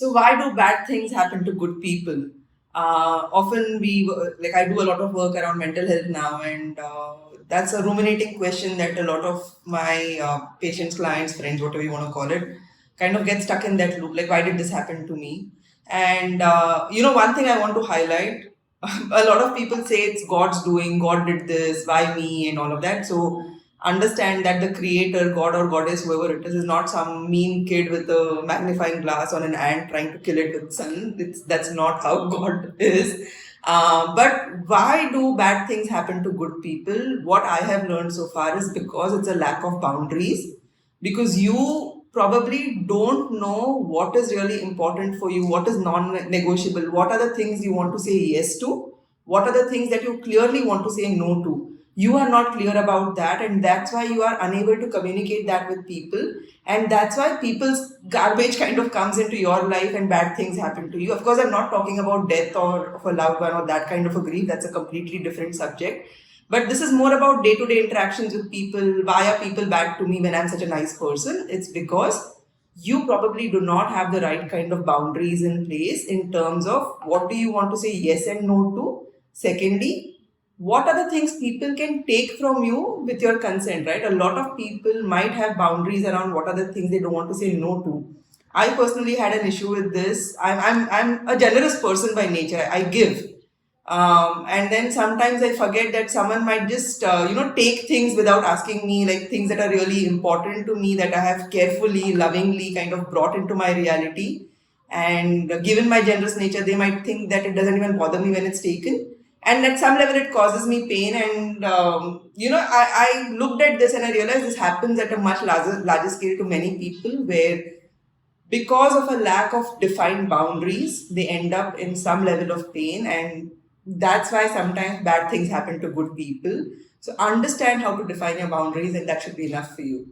So why do bad things happen to good people? Often I do a lot of work around mental health now, and that's a ruminating question that a lot of my patients, clients, friends, whatever you want to call it, kind of get stuck in that loop. Like, why did this happen to me? And one thing I want to highlight: a lot of people say it's God's doing. God did this. Why me? And all of that. So understand that the creator, God or goddess, whoever it is not some mean kid with a magnifying glass on an ant trying to kill it with sun. That's not how God is. But why do bad things happen to good people? What I have learned so far is because it's a lack of boundaries. Because you probably don't know what is really important for you, what is non-negotiable, what are the things you want to say yes to, what are the things that you clearly want to say no to. You are not clear about that, and that's why you are unable to communicate that with people, and that's why people's garbage kind of comes into your life and bad things happen to you. Of course, I'm not talking about death or of a loved one or that kind of a grief. That's a completely different subject. But this is more about day-to-day interactions with people. Why are people bad to me when I'm such a nice person? It's because you probably do not have the right kind of boundaries in place in terms of what do you want to say yes and no to. Secondly, what are the things people can take from you with your consent, right? A lot of people might have boundaries around what are the things they don't want to say no to. I personally had an issue with this. I'm a generous person by nature. I give. And then sometimes I forget that someone might just, take things without asking me, like things that are really important to me that I have carefully, lovingly kind of brought into my reality. And given my generous nature, they might think that it doesn't even bother me when it's taken. And at some level, it causes me pain. And, I looked at this and I realized this happens at a much larger scale to many people where because of a lack of defined boundaries, they end up in some level of pain. And that's why sometimes bad things happen to good people. So understand how to define your boundaries, and that should be enough for you.